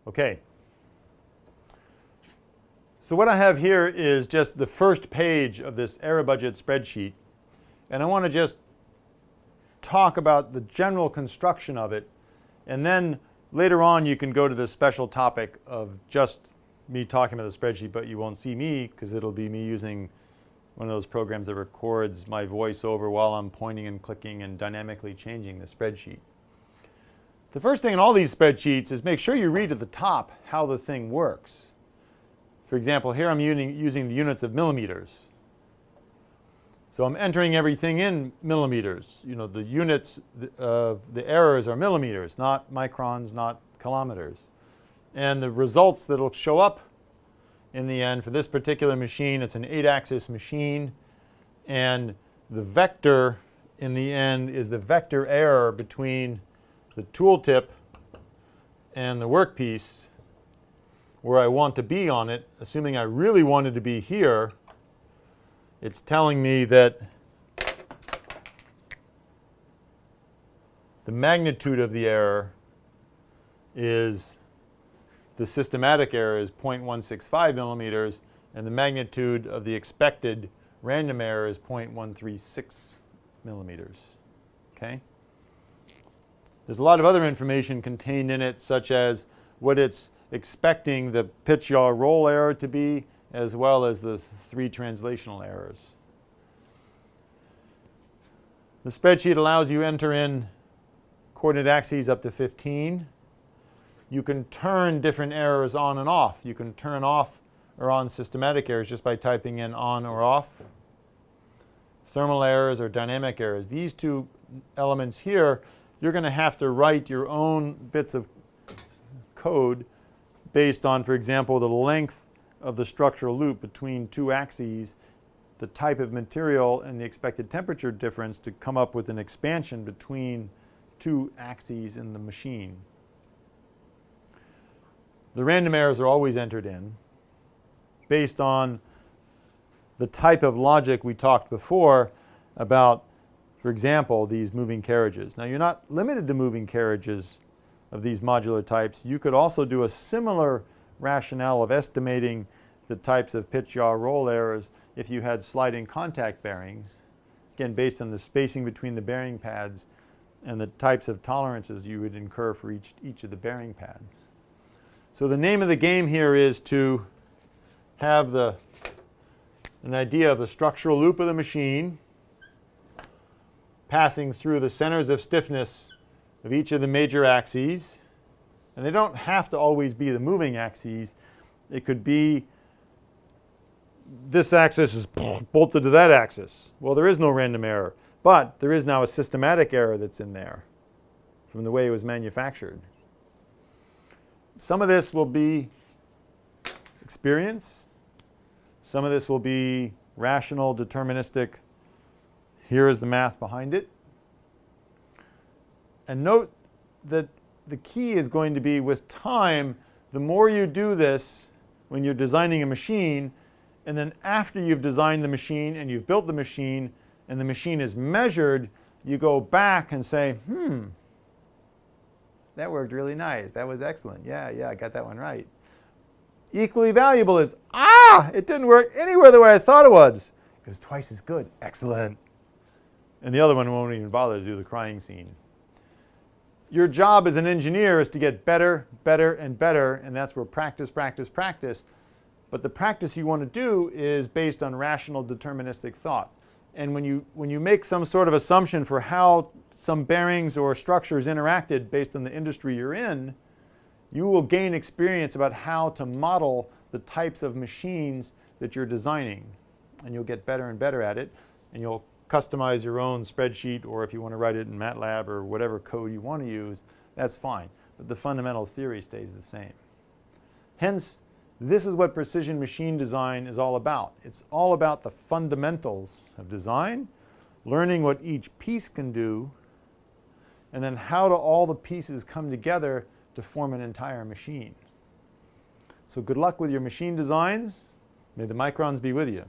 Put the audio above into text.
Okay. So what I have here is just the first page of this error budget spreadsheet. And I want to just talk about the general construction of it. And then later on you can go to the special topic of just me talking about the spreadsheet, but you won't see me because it'll be me using one of those programs that records my voice over while I'm pointing and clicking and dynamically changing the spreadsheet. The first thing in all these spreadsheets is make sure you read at the top how the thing works. For example, here I'm using the units of millimeters. So I'm entering everything in millimeters. You know, the units of the errors are millimeters, not microns, not kilometers. And the results that will show up in the end for this particular machine, it's an 8-axis machine. And the vector in the end is the vector error between the tooltip and the workpiece where I want to be on it. Assuming I really wanted to be here, it's telling me that the magnitude of the error is, the systematic error is 0.165 millimeters, and the magnitude of the expected random error is 0.136 millimeters. Okay? There's a lot of other information contained in it, such as what it's expecting the pitch, yaw, roll error to be, as well as the 3 translational errors. The spreadsheet allows you to enter in coordinate axes up to 15. You can turn different errors on and off. You can turn off or on systematic errors just by typing in on or off. Thermal errors or dynamic errors. These two elements here, you're going to have to write your own bits of code based on, for example, the length of the structural loop between 2 axes, the type of material, and the expected temperature difference to come up with an expansion between 2 axes in the machine. The random errors are always entered in based on the type of logic we talked before about, for example, these moving carriages. Now, you're not limited to moving carriages of these modular types. You could also do a similar rationale of estimating the types of pitch, yaw, roll errors if you had sliding contact bearings, again, based on the spacing between the bearing pads and the types of tolerances you would incur for each of the bearing pads. So the name of the game here is to have an idea of the structural loop of the machine passing through the centers of stiffness of each of the major axes. And they don't have to always be the moving axes. It could be this axis is bolted to that axis. Well, there is no random error, but there is now a systematic error that's in there from the way it was manufactured. Some of this will be experience. Some of this will be rational, deterministic. Here is the math behind it. And note that the key is going to be, with time, the more you do this when you're designing a machine, and then after you've designed the machine and you've built the machine and the machine is measured, you go back and say, that worked really nice. That was excellent. Yeah, I got that one right. Equally valuable is, it didn't work anywhere the way I thought it was. It was twice as good. Excellent. And the other one won't even bother to do the crying scene. Your job as an engineer is to get better, better, and better, and that's where practice, practice, practice. But the practice you want to do is based on rational, deterministic thought. And when you make some sort of assumption for how some bearings or structures interacted based on the industry you're in, you will gain experience about how to model the types of machines that you're designing. And you'll get better and better at it, and you'll customize your own spreadsheet, or if you want to write it in MATLAB or whatever code you want to use, that's fine. But the fundamental theory stays the same. Hence, this is what precision machine design is all about. It's all about the fundamentals of design, learning what each piece can do, and then how do all the pieces come together to form an entire machine. So good luck with your machine designs. May the microns be with you.